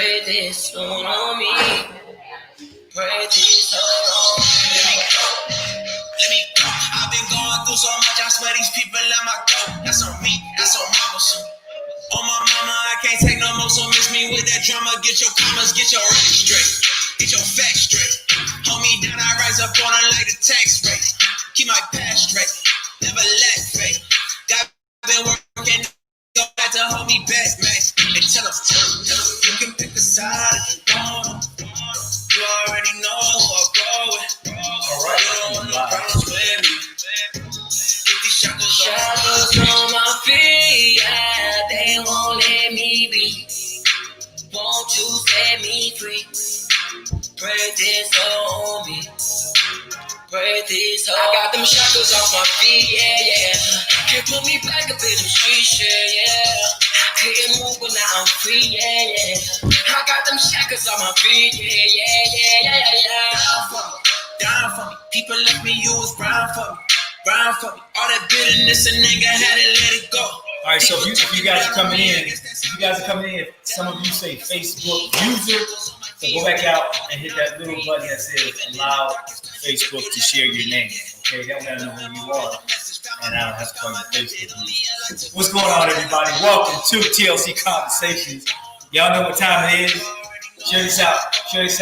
Pray this on me. Pray this on me. Let me go. I've been going through so much. I swear these people let my go. That's on me. That's on mama. So. On my mama, I can't take no more. So miss me with that drama. Get your commas, get your rap straight. Get your facts straight. Hold me down, I rise up on her like the tax rate. Keep my past straight. Never lack faith. God been working. Go back to hold me back, man. And tell them, you can pick a side if you want. You already know who I go with. All right, you don't want no problems with me. Get these shackles on my feet, yeah, they won't let me be. Won't you set me free? Pray this on me. Pray this on. I got them shackles off my feet, yeah. Can't put me back up in them streets, yeah. Couldn't move, but now I'm free, yeah. I got them shackles on my feet, yeah. Down for me. People left me, you was brown for me. Brown for me. All that bitterness, a nigga had to let it go. All right, so if you guys are coming in, some of you say Facebook user, so go back out and hit that little button that says allow Facebook to share your name. Okay, that way I know who you are, and I don't have to call you Facebook user. What's going on, everybody? Welcome to TLC Conversations. Y'all know what time it is. Share this out. Share this,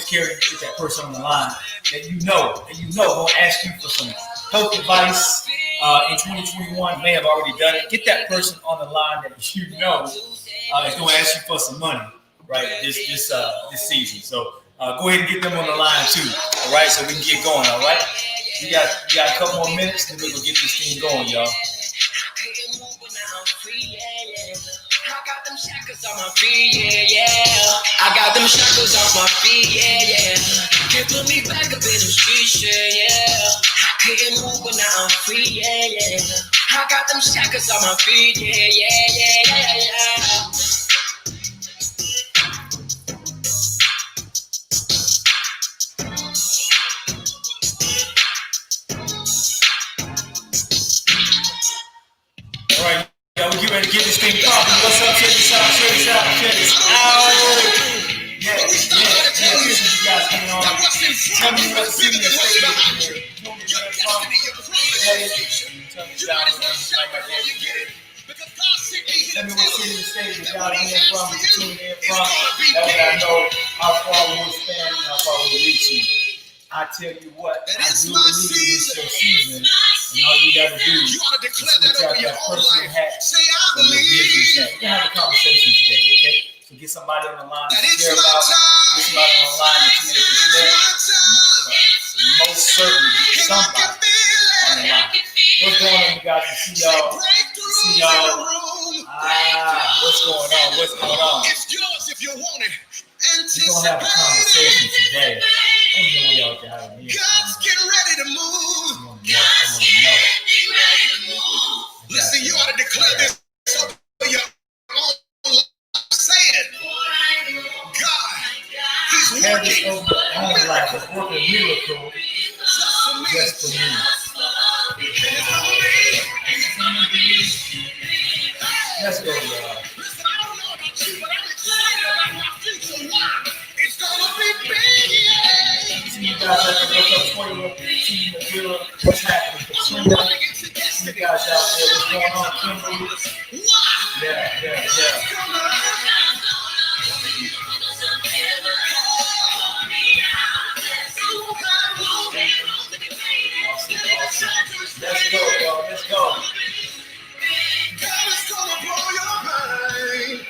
Carrie. Get that person on the line that you know gonna ask you for some health advice. In 2021, may have already done it. Get that person on the line that you know is going to ask you for some money, right? This season. So go ahead and get them on the line too. All right, so we can get going. All right, we got a couple more minutes, and we're gonna get this thing going, y'all. I got them shackles on my feet, yeah. I got them shackles off my feet, yeah. Can't put me back up in them streets, yeah. I couldn't move, but now I'm free, yeah. I got them shackles on my feet, yeah. All right, y'all, we get ready to get this thing popping. What's up? Check this out. Yeah. Here's what you guys coming on. Tell me what city you're staying in. Tell me what city you stay in, y'all in from, you tuning in from. That way I know how far we'll stand and how far we'll reach you. I tell you what, I do believe it's your season, and all you gotta do is switch out that personal hat for your business hat. We're gonna have a conversation today, okay? So get somebody on the line that you care about, get somebody on the line that you just met, and most certainly get somebody on the line. What's going on, you guys? I see y'all. What's going on? It's yours if you want it. We're gonna have a conversation today. I don't know where y'all got me. God's getting ready to move. I want to know. Listen, you ought to declare this over your own life. Say it. God, He's working. Over my own life is working a miracle just for me. Let's go, y'all. Listen, I don't know about you, but I'm excited about my future. Why? It's gonna be big, yeah. See you guys at the Wake Up 20. See you here. What's happening? See you guys out there. What's going on, Kimberly? Yeah. Awesome. Let's go, y'all. Let's go. God is gonna blow your mind.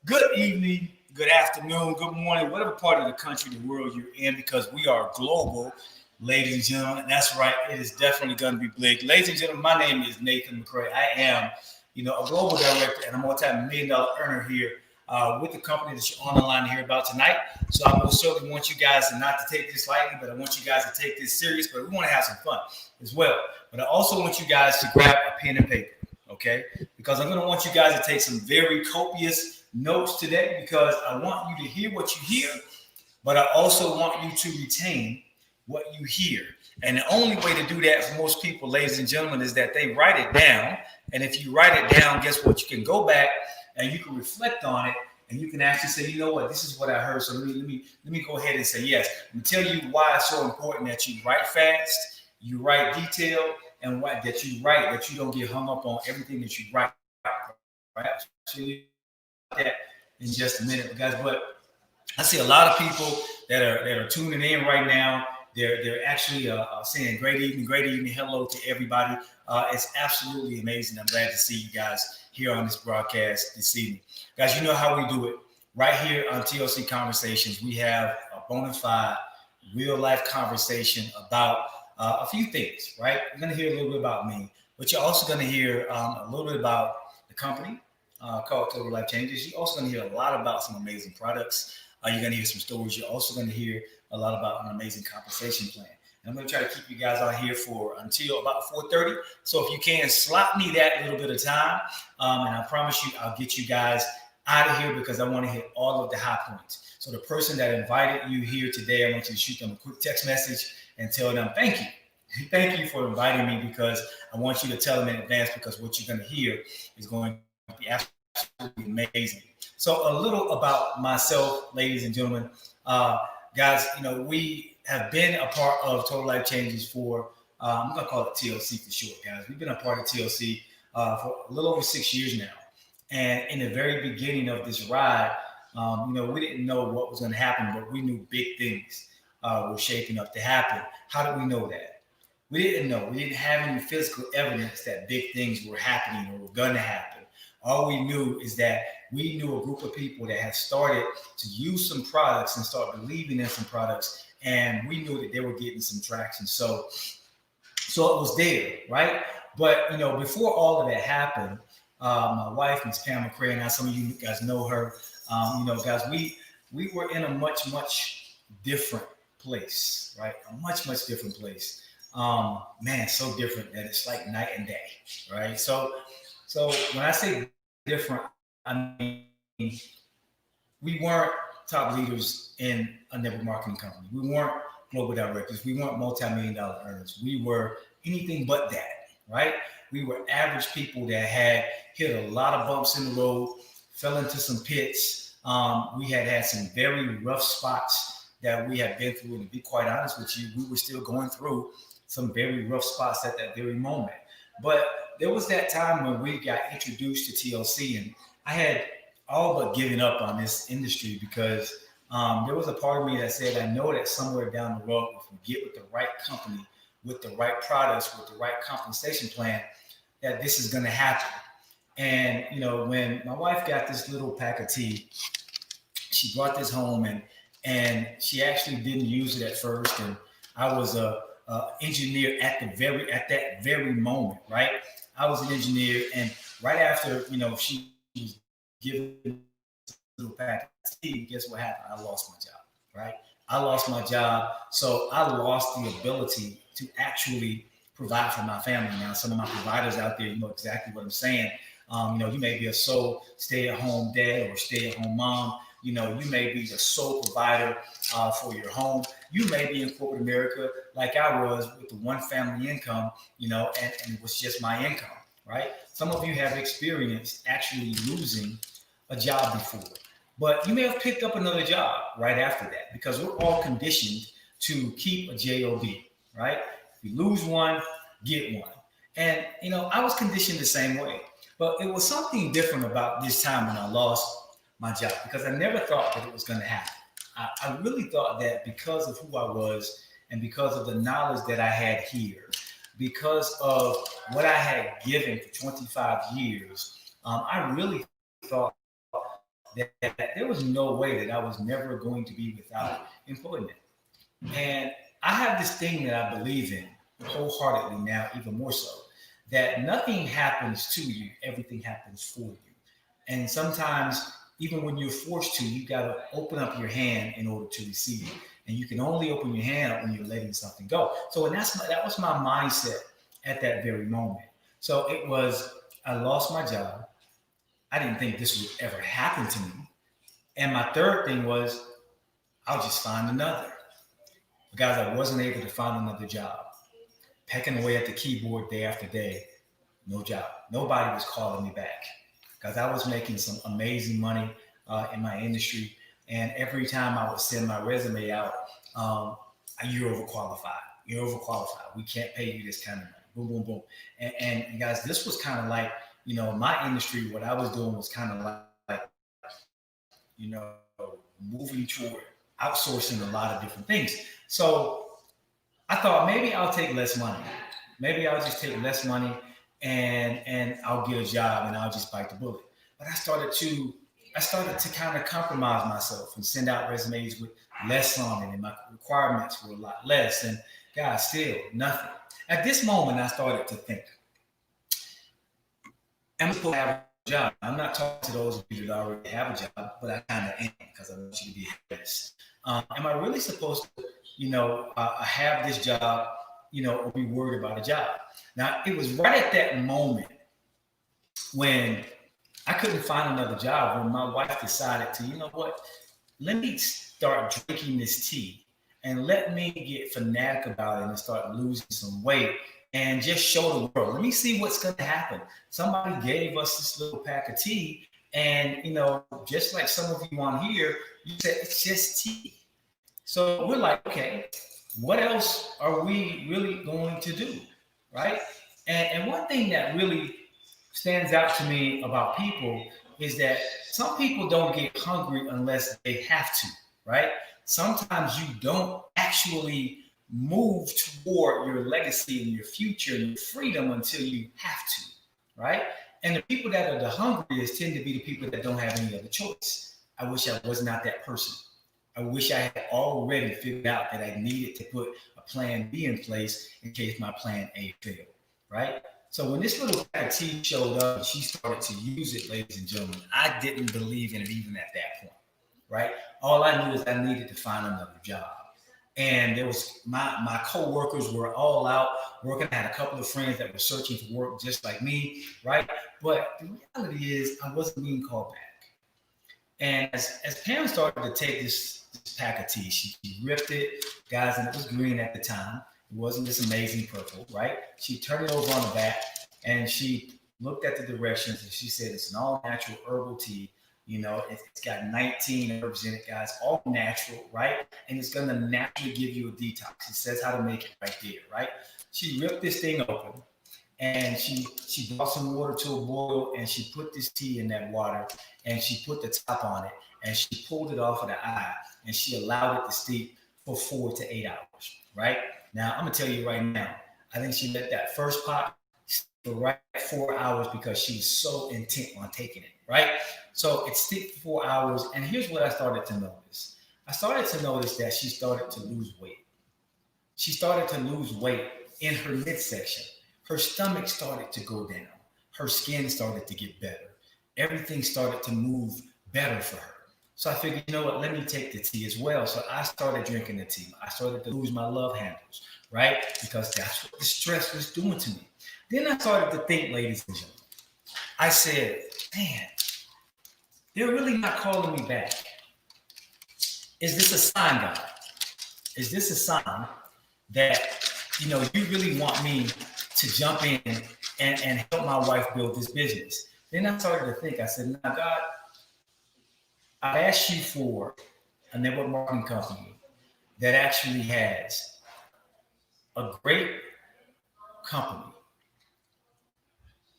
good evening, good afternoon, good morning, whatever part of the country, the world you're in, because we are global, ladies and gentlemen. And that's right, it is definitely going to be big. Ladies and gentlemen, my name is Nathan McCray. I am, a global director and a multi-million-dollar earner here with the company that you're on the line to hear about tonight. So I most certainly want you guys to not to take this lightly, but I want you guys to take this serious. But we want to have some fun as well. But I also want you guys to grab a pen and paper, okay? Because I'm going to want you guys to take some very copious notes today, because I want you to hear what you hear, but I also want you to retain what you hear. And the only way to do that for most people, ladies and gentlemen, is that they write it down. And if you write it down, guess what? You can go back and you can reflect on it, and you can actually say, you know what, this is what I heard. So let me go ahead and say yes. And tell you why it's so important that you write fast, you write detailed, and that you don't get hung up on everything that you write. Right? That in just a minute, guys. But I see a lot of people that are tuning in right now. They're actually saying great evening, hello to everybody. It's absolutely amazing. I'm glad to see you guys here on this broadcast this evening. Guys, you know how we do it. Right here on TLC Conversations, we have a bona fide, real-life conversation about a few things, right? You're going to hear a little bit about me, but you're also going to hear a little bit about the company called Total Life Changes. You're also going to hear a lot about some amazing products. You're going to hear some stories. You're also going to hear a lot about an amazing compensation plan. And I'm going to try to keep you guys out here for until about 4:30. So if you can, slot me that little bit of time. And I promise you, I'll get you guys out of here, because I want to hit all of the high points. So the person that invited you here today, I want you to shoot them a quick text message and tell them, thank you. Thank you for inviting me, because I want you to tell them in advance, because what you're going to hear is going to be absolutely amazing. So a little about myself, ladies and gentlemen. Guys, we have been a part of Total Life Changes for, I'm going to call it TLC for short, guys. We've been a part of TLC for a little over 6 years now. And in the very beginning of this ride, we didn't know what was going to happen, but we knew big things were shaping up to happen. How did we know that? We didn't know. We didn't have any physical evidence that big things were happening or were going to happen. All we knew is that we knew a group of people that had started to use some products and start believing in some products, and we knew that they were getting some traction. So it was there, right? But before all of that happened, my wife, Ms. McCray, and some of you guys know her. Guys, we were in a much different place, right? A much different place. Man, so different that it's like night and day, right? So when I say different, I mean we weren't top leaders in a network marketing company. We weren't global directors. We weren't multi-million-dollar earners. We were anything but that, right? We were average people that had hit a lot of bumps in the road, fell into some pits. We had some very rough spots that we had been through. And to be quite honest with you, we were still going through some very rough spots at that very moment. But there was that time when we got introduced to TLC, and I had all but given up on this industry, because there was a part of me that said, I know that somewhere down the road, if we get with the right company, with the right products, with the right compensation plan, that this is going to happen. And, when my wife got this little pack of tea, she brought this home, and she actually didn't use it at first. And I was a engineer at that very moment, right? I was an engineer, and right after, she was given this little pack of tea, guess what happened? I lost my job, right? I lost my job. So I lost the ability to actually provide for my family. Now, some of my providers out there, you know exactly what I'm saying. You may be a sole stay-at-home dad or stay-at-home mom. You may be the sole provider for your home. You may be in corporate America like I was, with the one family income, and it was just my income, right? Some of you have experienced actually losing a job before, but you may have picked up another job right after that, because we're all conditioned to keep a job, right? If you lose one, get one. And, I was conditioned the same way, but it was something different about this time when I lost my job, because I never thought that it was going to happen. I really thought that because of who I was, and because of the knowledge that I had here, because of what I had given for 25 years, I really thought that there was no way that I was never going to be without employment. And I have this thing that I believe in wholeheartedly now, even more so, that nothing happens to you, everything happens for you. And sometimes, even when you're forced to, you got to open up your hand in order to receive it. And you can only open your hand up when you're letting something go. So, and that was my mindset at that very moment. So it was, I lost my job. I didn't think this would ever happen to me. And my third thing was, I'll just find another. Guys, I wasn't able to find another job. Pecking away at the keyboard day after day, no job. Nobody was calling me back because I was making some amazing money in my industry. And every time I would send my resume out, you're overqualified. You're overqualified. We can't pay you this kind of money. Boom, boom, boom. And guys, this was kind of like, my industry, what I was doing was kind of like, moving toward outsourcing a lot of different things. So I thought maybe I'll take less money. Maybe I'll just take less money and I'll get a job and I'll just bite the bullet. But I started to kind of compromise myself and send out resumes with less on it, and my requirements were a lot less. And guys, still nothing. At this moment, I started to think, am I supposed to have a job? I'm not talking to those of you that already have a job, but I kind of am because I want you to be best. Am I really supposed to, have this job, or be worried about a job? Now, it was right at that moment when I couldn't find another job when my wife decided to, let me start drinking this tea and let me get fanatic about it and start losing some weight and just show the world. Let me see what's going to happen. Somebody gave us this little pack of tea, and, just like some of you on here, you said it's just tea. So we're like, okay, what else are we really going to do, right? And one thing that really stands out to me about people is that some people don't get hungry unless they have to, right? Sometimes you don't actually move toward your legacy and your future and your freedom until you have to, right? And the people that are the hungriest tend to be the people that don't have any other choice. I wish I was not that person. I wish I had already figured out that I needed to put a plan B in place in case my plan A failed, right? So when this little tea showed up and she started to use it, ladies and gentlemen, I didn't believe in it even at that point, right? All I knew is I needed to find another job. And there was my co-workers were all out working. I had a couple of friends that were searching for work just like me, right? But the reality is I wasn't being called back. And as Pam started to take this pack of tea, she ripped it, guys, and it was green at the time. It wasn't this amazing purple, right? She turned it over on the back and she looked at the directions and she said, it's an all natural herbal tea. It's got 19 herbs in it, guys, all natural, right? And it's going to naturally give you a detox. It says how to make it right there, right? She ripped this thing open and she brought some water to a boil and she put this tea in that water and she put the top on it and she pulled it off of the eye and she allowed it to steep for 4 to 8 hours, right? Now, I'm going to tell you right now, I think she let that first pot for right 4 hours because she was so intent on taking it, right? So it steeped for 4 hours. And here's what I started to notice. I started to notice that she started to lose weight. She started to lose weight in her midsection. Her stomach started to go down. Her skin started to get better. Everything started to move better for her. So I figured, let me take the tea as well. So I started drinking the tea. I started to lose my love handles, right? Because that's what the stress was doing to me. Then I started to think, ladies and gentlemen, I said, man, they're really not calling me back. Is this a sign, God? Is this a sign that, you really want me to jump in and help my wife build this business? Then I started to think, I said, now, God, I asked you for a network marketing company that actually has a great company.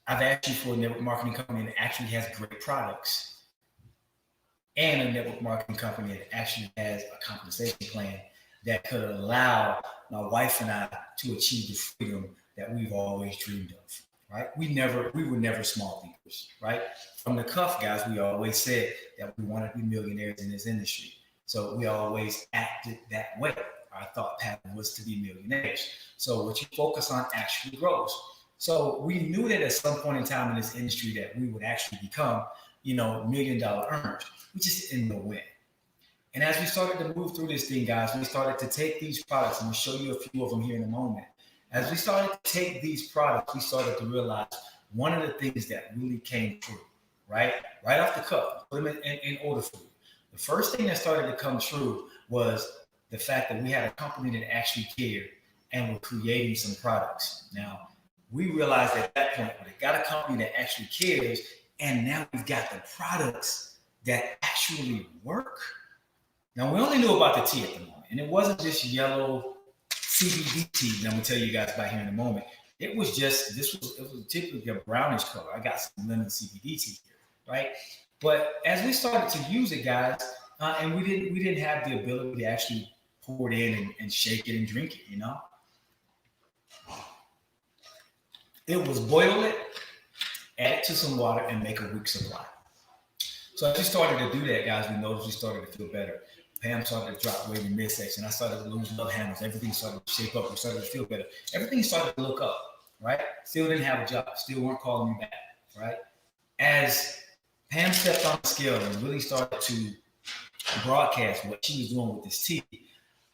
I've asked you for a network marketing company that actually has great products and a network marketing company that actually has a compensation plan that could allow my wife and I to achieve the freedom that we've always dreamed of. right? We were never small thinkers, right? From the cuff, guys, we always said that we wanted to be millionaires in this industry. So we always acted that way. Our thought pattern was to be millionaires. So what you focus on actually grows. So we knew that at some point in time in this industry that we would actually become, $1 million earners. We just didn't know when. And as we started to move through this thing, guys, we started to take these products, and we'll show you a few of them here in a moment. As we started to take these products, we started to realize one of the things that really came true, right? Right off the cuff, put them in order for you. The first thing that started to come true was the fact that we had a company that actually cared and were creating some products. Now, we realized at that point, we got a company that actually cares, and now we've got the products that actually work. Now, we only knew about the tea at the moment, and it wasn't just yellow CBD tea that I'm going to tell you guys about here in a moment. It was typically a brownish color. I got some lemon CBD tea here, right? But as we started to use it, guys, and we didn't have the ability to actually pour it in and shake it and drink it, It was boil it, add it to some water, and make a week supply. So as we started to do that, guys, we noticed we started to feel better. Pam started to drop weight in midsection. I started to lose love handles. Everything started to shape up. We started to feel better. Everything started to look up, right? Still didn't have a job. Still weren't calling me back, right? As Pam stepped on the scale and really started to broadcast what she was doing with this tea,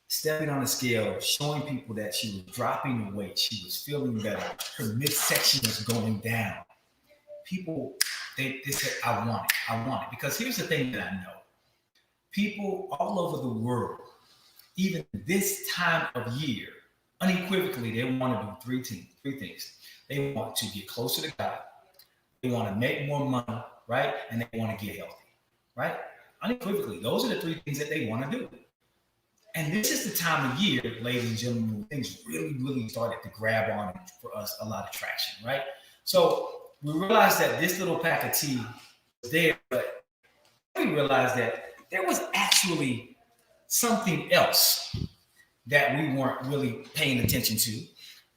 stepping on the scale, showing people that she was dropping the weight, she was feeling better, her midsection was going down. People, they said, I want it. Because here's the thing that I know. People all over the world, even this time of year, unequivocally, they want to do three things. They want to get closer to God. They want to make more money, right? And they want to get healthy, right? Unequivocally, those are the three things that they want to do. And this is the time of year, ladies and gentlemen, when things really, really started to grab on for us a lot of traction, right? So we realized that this little pack of tea was there, but we realized that there was actually something else that we weren't really paying attention to.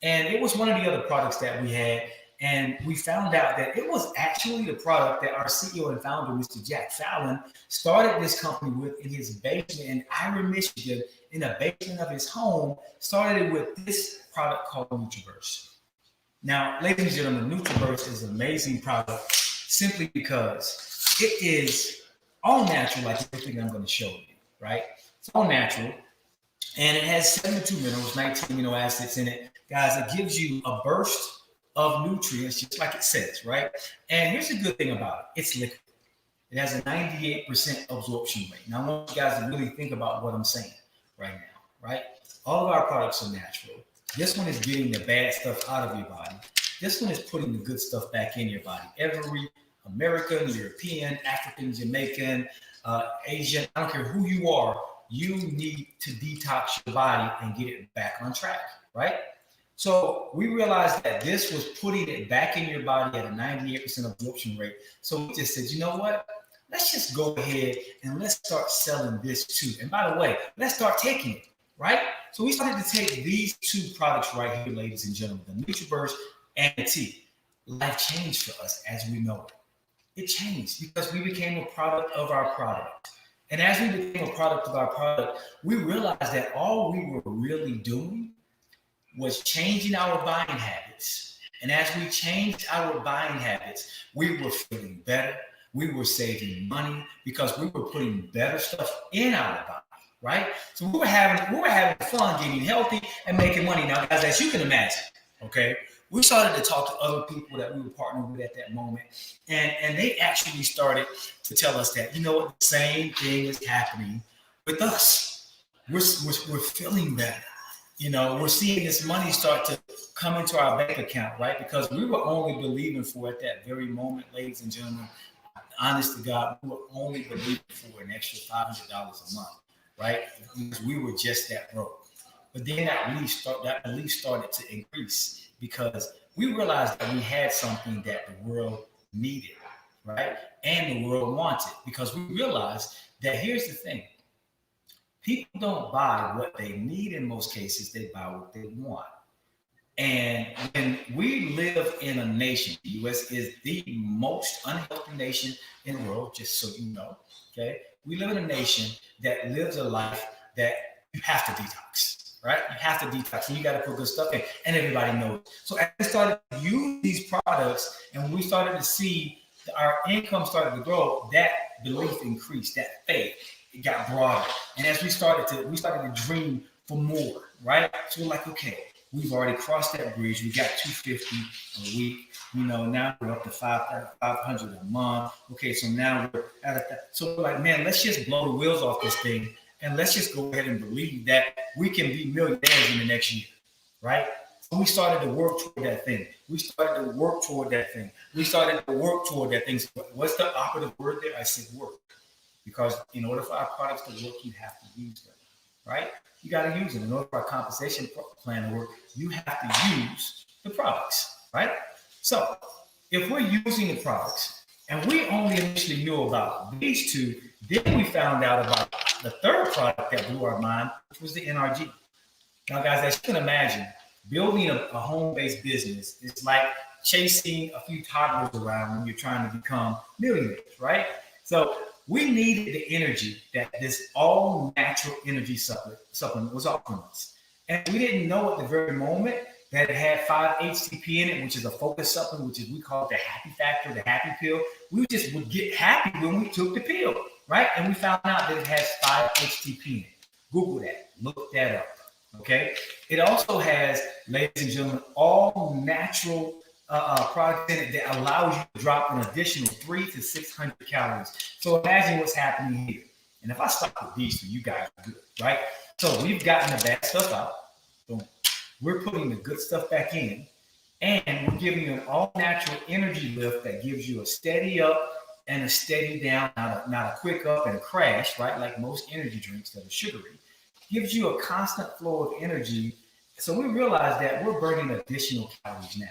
And it was one of the other products that we had. And we found out that it was actually the product that our CEO and founder, Mr. Jack Fallon, started this company with in his basement in Iron, Michigan, in the basement of his home, started with this product called NutriVerse. Now, ladies and gentlemen, NutriVerse is an amazing product simply because it is all natural, like everything I'm going to show you, right? It's all natural. And it has 72 minerals, 19 amino acids in it. Guys, it gives you a burst of nutrients, just like it says, right? And here's the good thing about it. It's liquid. It has a 98% absorption rate. Now, I want you guys to really think about what I'm saying right now, right? All of our products are natural. This one is getting the bad stuff out of your body. This one is putting the good stuff back in your body. Every American, European, African, Jamaican, Asian, I don't care who you are, you need to detox your body and get it back on track, right? So we realized that this was putting it back in your body at a 98% absorption rate. So we just said, you know what? Let's just go ahead and let's start selling this too. And by the way, let's start taking it, right? So we started to take these two products right here, ladies and gentlemen, the NutriVerse and the tea. Life changed for us as we know it. It changed because we became a product of our product. And as we became a product of our product, we realized that all we were really doing was changing our buying habits. And as we changed our buying habits, we were feeling better. We were saving money because we were putting better stuff in our body, right? So we were having fun getting healthy and making money. Now, guys, as you can imagine, okay, we started to talk to other people that we were partnering with at that moment. And they actually started to tell us that, you know what, the same thing is happening with us. We're feeling better. We're seeing this money start to come into our bank account, right? Because we were only believing for at that very moment, ladies and gentlemen, honest to God, we were only believing for an extra $500 a month, right? Because we were just that broke. But then that belief started to increase because we realized that we had something that the world needed, right? And the world wanted, because we realized that here's the thing. People don't buy what they need in most cases, they buy what they want. And when we live in a nation, the U.S. is the most unhealthy nation in the world, just so you know. Okay, we live in a nation that lives a life that you have to detox, right? You have to detox, and you got to put good stuff in, and everybody knows. So as we started to use these products, and we started to see our income started to grow, that belief increased, that faith, it got broader, and as we started to dream for more, right? So we're like, okay, we've already crossed that bridge. We got 250 a week. Now we're up to 500 a month. Okay, so now we're at so we're like, man, let's just blow the wheels off this thing, and let's just go ahead and believe that we can be millionaires in the next year, right? So we started to work toward that thing. So what's the operative word there? I said work. Because in order for our products to work, you have to use them, right? You got to use them. In order for our compensation plan to work, you have to use the products, right? So if we're using the products and we only initially knew about these two, then we found out about the third product that blew our mind, which was the NRG. Now, guys, as you can imagine, building a home-based business is like chasing a few toddlers around when you're trying to become millionaires, right? So we needed the energy that this all-natural energy supplement was offering us. And we didn't know at the very moment that it had 5-HTP in it, which is a focus supplement, which is, we call it the happy factor, the happy pill. We just would get happy when we took the pill, right? And we found out that it has 5-HTP in it. Google that, look that up, okay? It also has, ladies and gentlemen, all natural product in it that allows you to drop an additional 300 to 600 calories. So imagine what's happening here. And if I start with these two, you guys are good, right? So we've gotten the bad stuff out. Boom. We're putting the good stuff back in, and we're giving you an all-natural energy lift that gives you a steady up and a steady down, not a quick up and a crash, right? Like most energy drinks that are sugary. Gives you a constant flow of energy. So we realize that we're burning additional calories now.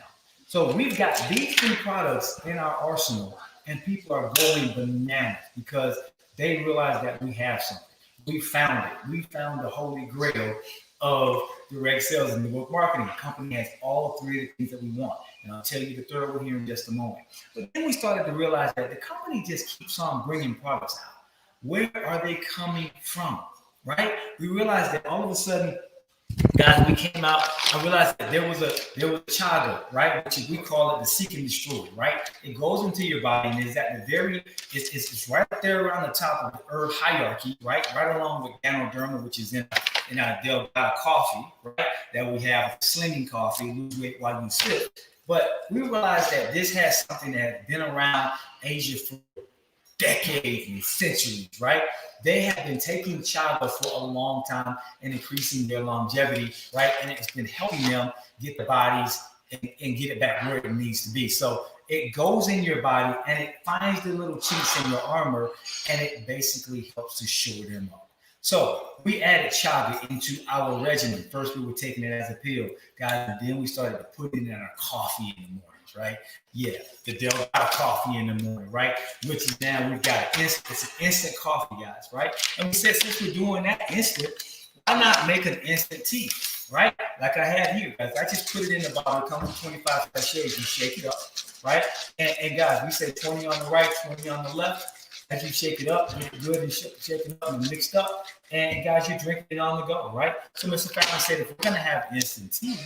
So we've got these three products in our arsenal, and people are going bananas because they realize that we have something. We found it. We found the holy grail of direct sales and network marketing. The company has all three of the things that we want. And I'll tell you the third one here in just a moment. But then we started to realize that the company just keeps on bringing products out. Where are they coming from, right? We realized that all of a sudden, guys, we came out, I realized that there was a chaga, right? Which we call it the seek and destroy, right? It goes into your body and is at the very, it's right up there around the top of the herb hierarchy, right? Right along with Ganoderma, which is in our Delgado coffee, right? That we have slinging coffee, lose weight while you sip. But we realized that this has something that has been around Asia for decades and centuries, right? They have been taking chaga for a long time and increasing their longevity, right? And it's been helping them get the bodies and get it back where it needs to be. So it goes in your body and it finds the little chinks in your armor, and it basically helps to shore them up. So we added chaga into our regimen. First, we were taking it as a pill, guys, and then we started to put it in our coffee in the mornings, right? Yeah, the Delgado coffee in the morning, right? Which is now we've got it's an instant coffee, guys, right? And we said, since we're doing that instant, why not make an instant tea, right? Like I have here, guys. I just put it in the bottle. It comes with 25 sachets. You shake it up, right? And guys, we say 20 on the right, 20 on the left. As you shake it up, get it good and shake it up and mixed up. And guys, you're drinking it on the go, right? So Mr. Fallon said, if we're going to have instant tea,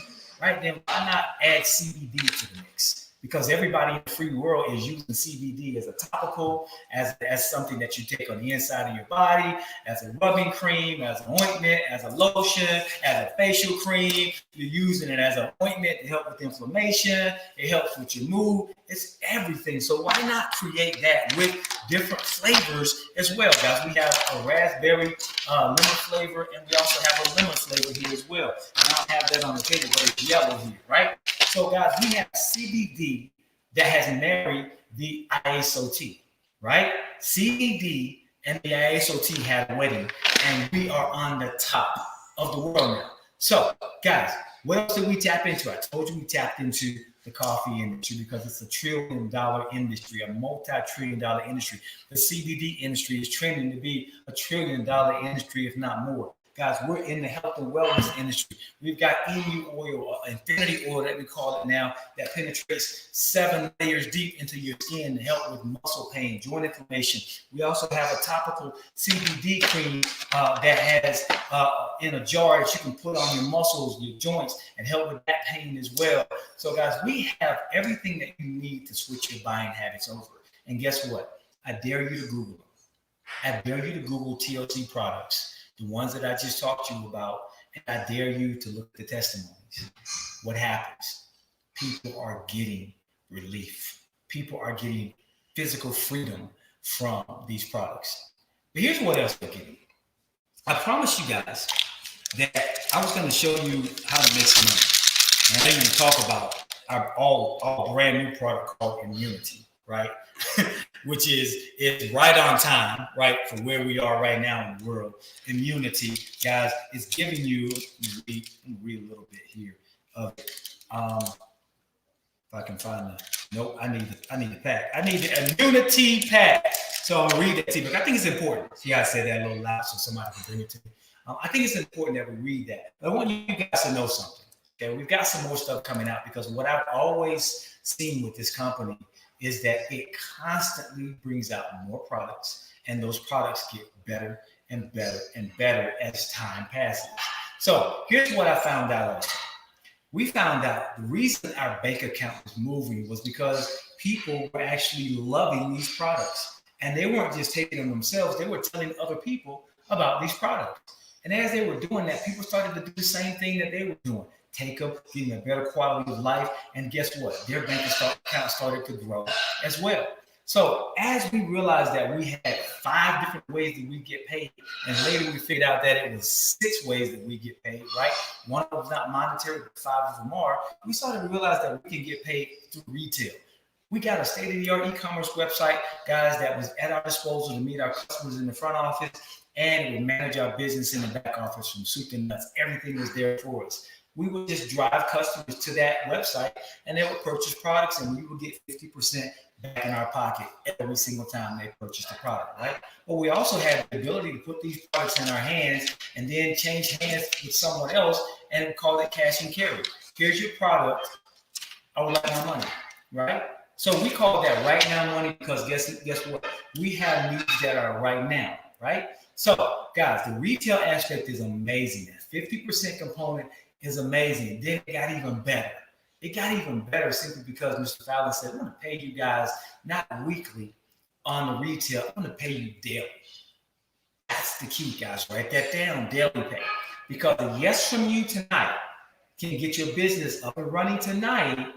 right, then why not add CBD to the mix? Because everybody in the free world is using CBD as a topical, as something that you take on the inside of your body, as a rubbing cream, as an ointment, as a lotion, as a facial cream. You're using it as an ointment to help with inflammation. It helps with your mood. It's everything. So why not create that with different flavors as well, guys? We have a raspberry lemon flavor, and we also have a lemon flavor here as well. And I don't have that on the table, but it's yellow here, right? So, guys, we have CBD that has married the ISOT, right? CBD and the ISOT had a wedding, and we are on the top of the world now. So, guys, what else did we tap into? I told you we tapped into the coffee industry because it's $1 trillion industry, a multi-trillion-dollar industry. The CBD industry is trending to be $1 trillion industry, if not more. Guys, we're in the health and wellness industry. We've got emu oil, infinity oil that we call it now, that penetrates 7 layers deep into your skin to help with muscle pain, joint inflammation. We also have a topical CBD cream that has in a jar that you can put on your muscles, your joints, and help with that pain as well. So, guys, we have everything that you need to switch your buying habits over. And guess what? I dare you to Google them. I dare you to Google TLC products, the ones that I just talked to you about, and I dare you to look at the testimonies. What happens? People are getting relief. People are getting physical freedom from these products. But here's what else they're getting. I promised you guys that I was going to show you how to make some money. And I didn't even talk about our all brand new product called Immunity, right? Which is right on time, right, for where we are right now in the world. Immunity, guys, is giving you, let me read a little bit here of it. If I can find the, nope, I need the pack. I need the Immunity pack. So I'll read that to you, but I think it's important. See how I said that a little loud so somebody can bring it to me. I think it's important that we read that. But I want you guys to know something. Okay, we've got some more stuff coming out because what I've always seen with this company is that it constantly brings out more products, and those products get better and better and better as time passes. So here's what I found out also. We found out the reason our bank account was moving was because people were actually loving these products. And they weren't just taking them themselves, they were telling other people about these products. And as they were doing that, people started to do the same thing that they were doing. Take them, give them a better quality of life, and guess what? Their bank account started to grow as well. So as we realized that we had 5 different ways that we get paid, and later we figured out that it was 6 ways that we get paid, right? One of them was not monetary, but 5 of them are. We started to realize that we can get paid through retail. We got a state-of-the-art e-commerce website, guys, that was at our disposal to meet our customers in the front office, and it would manage our business in the back office from soup to nuts. Everything was there for us. We would just drive customers to that website and they would purchase products, and we would get 50% back in our pocket every single time they purchased the product, right? But we also had the ability to put these products in our hands and then change hands with someone else and call it cash and carry. Here's your product. I would like my money, right? So we call that right now money because guess what? We have needs that are right now, right? So guys, the retail aspect is amazing. That 50% component is amazing. Then it got even better. It got even better simply because Mr. Fallon said, I'm going to pay you guys not weekly on the retail. I'm going to pay you daily. That's the key, guys. Write that down, daily pay. Because a yes from you tonight can get your business up and running tonight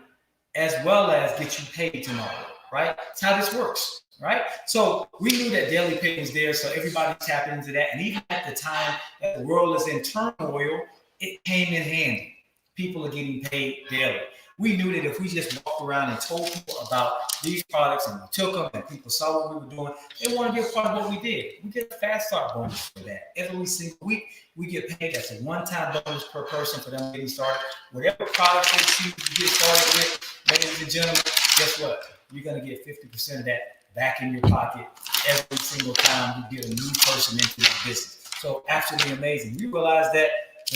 as well as get you paid tomorrow, right? That's how this works, right? So we knew that daily pay was there, so everybody tapped into that. And even at the time that the world is in turmoil, it came in handy. People are getting paid daily. We knew that if we just walked around and told people about these products and we took them and people saw what we were doing, they want to be a part of what we did. We get a fast start bonus for that. Every single week, we get paid. That's a one-time bonus per person for them getting started. Whatever product they choose to get started with, ladies and gentlemen, guess what? You're going to get 50% of that back in your pocket every single time you get a new person into the business. So absolutely amazing. We realized that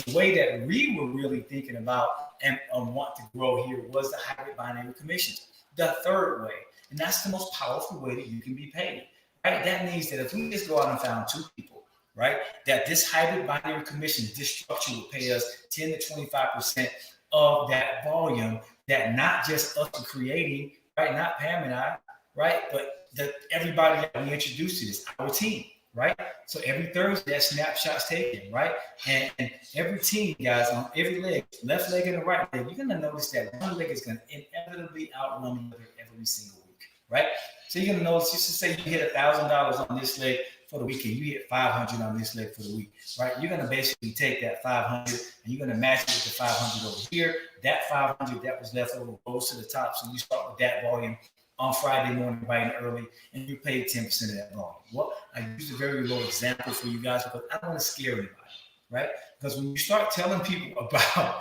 the way that we were really thinking about and want to grow here was the hybrid binary commissions, the third way. And that's the most powerful way that you can be paid, right? That means that if we just go out and found 2 people, right, that this hybrid binary commission, this structure will pay us 10 to 25% of that volume that not just us creating, right, not Pam and I, right, but that everybody that we introduced to this, our team. Right? So every Thursday, that snapshot's taken, right? And every team, guys, on every leg, left leg and the right leg, you're going to notice that one leg is going to inevitably outrun the other every single week, right? So you're going to notice, just to say you hit $1,000 on this leg for the weekend, you hit 500 on this leg for the week, right? You're going to basically take that 500 and you're going to match it with the 500 over here. That 500 that was left over goes to the top. So you start with that volume on Friday morning, bright and early, and you pay 10% of that volume. Well, I use a very low example for you guys because I don't want to scare anybody, right? Because when you start telling people about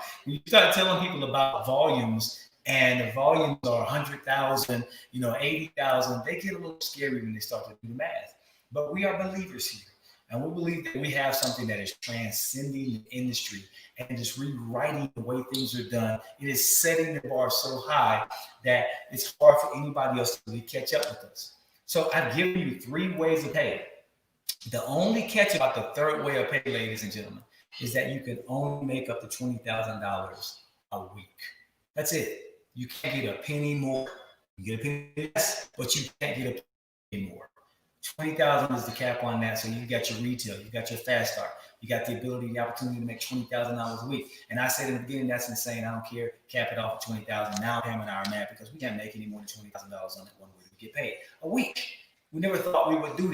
volumes, and the volumes are 100,000, 80,000, they get a little scary when they start to do the math. But we are believers here. And we believe that we have something that is transcending the industry and just rewriting the way things are done. It is setting the bar so high that it's hard for anybody else to really catch up with us. So I've given you 3 ways of pay. The only catch about the third way of pay, ladies and gentlemen, is that you can only make up to $20,000 a week. That's it. You can't get a penny more. You get a penny less, but you can't get a penny more. 20,000 is the cap on that. So you got your retail, you got your fast start, you got the ability, the opportunity to make $20,000 a week. And I said in the beginning, that's insane. I don't care. Cap it off at 20,000. Now Pam and I are mad because we can't make any more than $20,000 on that one way to get paid a week. We never thought we would do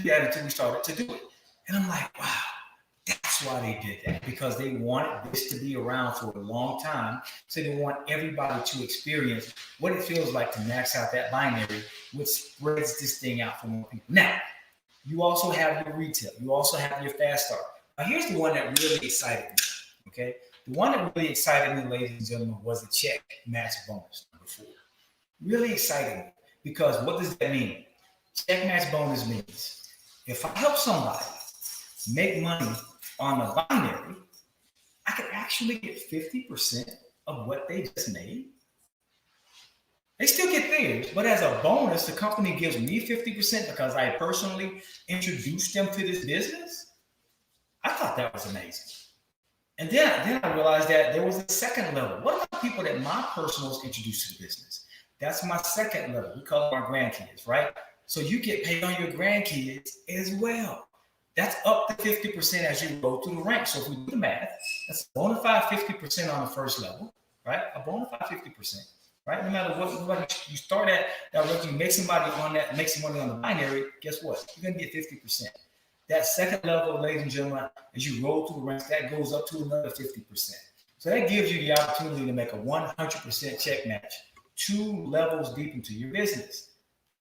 that until we started to do it. And I'm like, wow, that's why they did that, because they wanted this to be around for a long time. So they want everybody to experience what it feels like to max out that binary, which spreads this thing out for more people. Now, you also have your retail. You also have your fast start. Now, here's the one that really excited me, okay? The one that really excited me, ladies and gentlemen, was the check match bonus, number 4. Really excited me, because what does that mean? Check match bonus means if I help somebody make money on a binary, I could actually get 50% of what they just made. They still get theirs, but as a bonus, the company gives me 50% because I personally introduced them to this business. I thought that was amazing. And then I realized that there was a second level. What about people that my personals introduced to the business? That's my second level. We call them our grandkids, right? So you get paid on your grandkids as well. That's up to 50% as you go through the ranks. So if we do the math, that's a bona fide 50% on the first level, right? A bona fide 50%, right? No matter what you start at, that way you make somebody on that, make some money on the binary, guess what? You're going to get 50%. That second level, ladies and gentlemen, as you roll through the ranks, that goes up to another 50%. So that gives you the opportunity to make a 100% check match 2 levels deep into your business.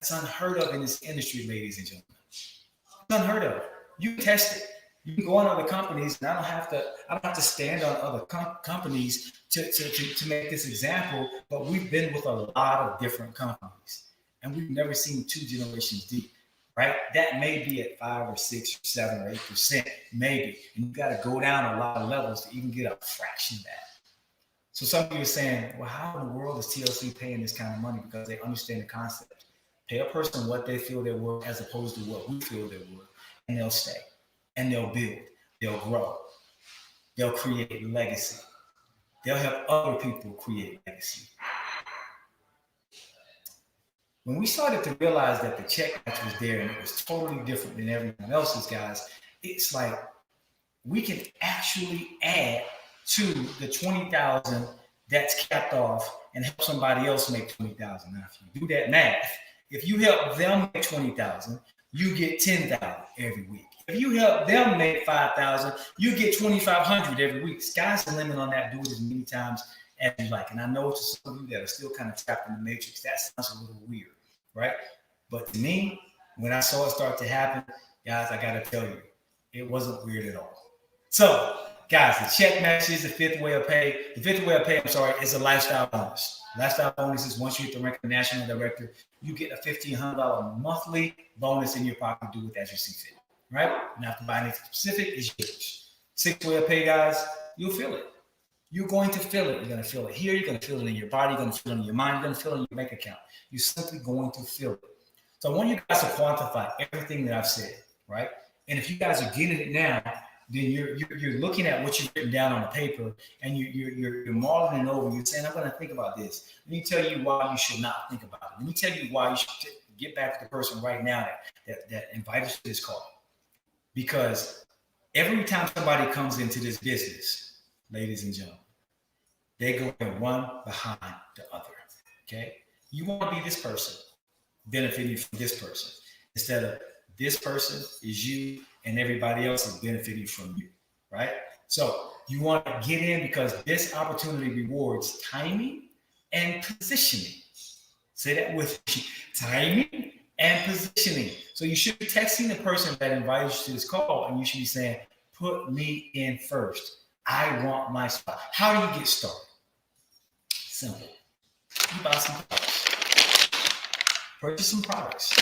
That's unheard of in this industry, ladies and gentlemen. It's unheard of. You can test it. You can go on other companies, and I don't have to stand on other companies to make this example, but we've been with a lot of different companies, and we've never seen 2 generations deep, right? That may be at 5 or 6 or 7 or 8%, maybe, and you got to go down a lot of levels to even get a fraction of that. So some of you are saying, well, how in the world is TLC paying this kind of money? Because they understand the concept. Pay a person what they feel they're worth as opposed to what we feel they're worth, and they'll stay, and they'll build, they'll grow, they'll create legacy, they'll help other people create legacy. When we started to realize that the check match was there and it was totally different than everyone else's, guys, it's like we can actually add to the 20,000 that's capped off and help somebody else make 20,000. Now, if you do that math, if you help them make 20,000, you get 10,000 every week. If you help them make 5,000, you get 2,500 every week. Sky's the limit on that. Do it as many times as you like. And I know to some of you that are still kind of trapped in the matrix, that sounds a little weird, right? But to me, when I saw it start to happen, guys, I got to tell you, it wasn't weird at all. So, guys, the check match is the 5th way of pay. The 5th way of pay, is a lifestyle bonus. Lifestyle bonus is once you hit the rank of national director, you get a $1,500 monthly bonus in your pocket. Do with as you see fit, right? Not to buy anything specific, is yours. 6th way of pay, guys, you'll feel it. You're going to feel it. You're going to feel it here. You're going to feel it in your body. You're going to feel it in your mind. You're going to feel it in your bank account. You're simply going to feel it. So I want you guys to quantify everything that I've said, right? And if you guys are getting it now, then you're looking at what you've written down on the paper, and you're mulling it over. You're saying, I'm going to think about this. Let me tell you why you should not think about it. Let me tell you why you should get back to the person right now that invited us to this call. Because every time somebody comes into this business, ladies and gentlemen, they go one behind the other, okay? You want to be this person benefiting from this person instead of this person is you and everybody else is benefiting from you, right? So you want to get in because this opportunity rewards timing and positioning. Say that with me. Timing and positioning. So you should be texting the person that invited you to this call, and you should be saying, put me in first. I want my spot. How do you get started? Simple. You buy some products. Purchase some products.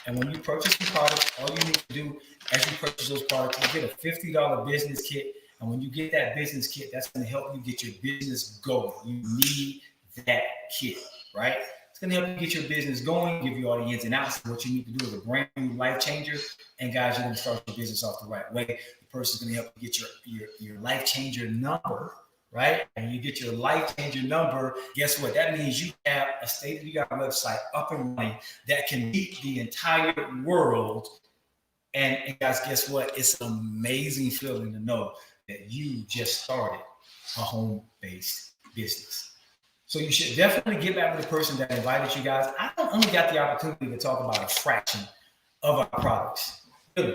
And when you purchase the products, all you need to do as you purchase those products, you get a $50 business kit. And when you get that business kit, that's going to help you get your business going. You need that kit, right? It's going to help you get your business going, give you all the ins and outs of what you need to do as a brand new life changer. And guys, you're going to start your business off the right way. The person's going to help you get your life changer number, right? And you get your life changer number. Guess what? That means you have a state-of-the-art website up and running that can meet the entire world. And guys, guess what? It's an amazing feeling to know that you just started a home-based business. So you should definitely get back with the person that invited you guys. I only got the opportunity to talk about a fraction of our products,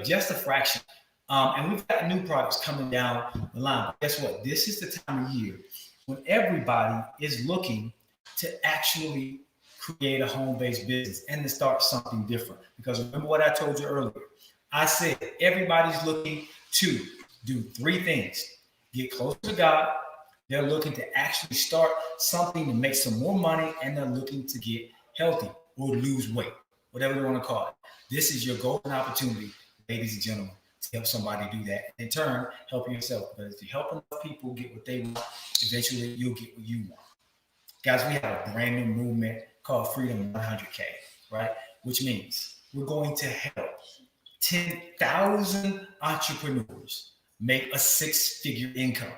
just a fraction. And we've got new products coming down the line. But guess what? This is the time of year when everybody is looking to actually create a home-based business and to start something different. Because remember what I told you earlier. I said everybody's looking to do three things: get closer to God, they're looking to actually start something to make some more money, and they're looking to get healthy or lose weight, whatever you want to call it. This is your golden opportunity, ladies and gentlemen, to help somebody do that. In turn, help yourself. Because if you help enough people get what they want, eventually you'll get what you want. Guys, we have a brand new movement called Freedom 100K, right? Which means we're going to help 10,000 entrepreneurs make a six-figure income.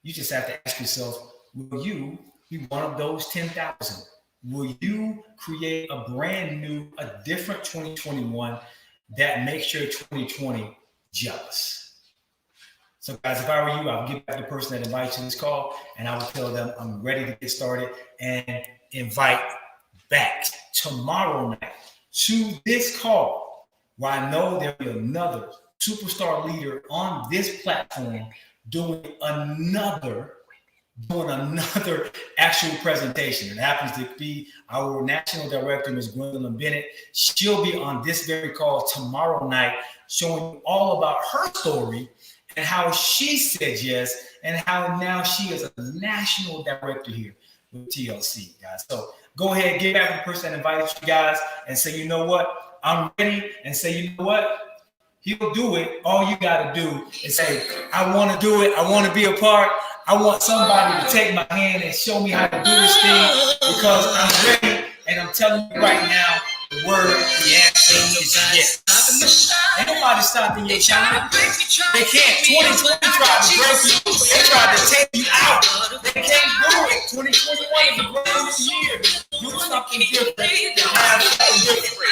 You just have to ask yourself, will you be one of those 10,000? Will you create a brand new, a different 2021 that makes your 2020 jealous? So guys, if I were you, I would get back to the person that invites you to this call, and I would tell them I'm ready to get started and invite back tomorrow night to this call, where I know there'll be another superstar leader on this platform doing another actual presentation. It happens to be our national director, Ms. Gwendolyn Bennett. She'll be on this very call tomorrow night, showing you all about her story and how she said yes, and how now she is a national director here with TLC, guys. So go ahead, get back to the person that invited you guys and say, you know what, I'm ready, and say, you know what, he'll do it. All you got to do is say, I want to do it. I want to be a part. I want somebody to take my hand and show me how to do this thing, because I'm ready. And I'm telling you right now, the word, the answer is yes. Ain't nobody stopping your shine. They can't. 2020 tried to break you. They tried to take you out. They can't do it. 2021 is a brand new year. Do something different. Have something different.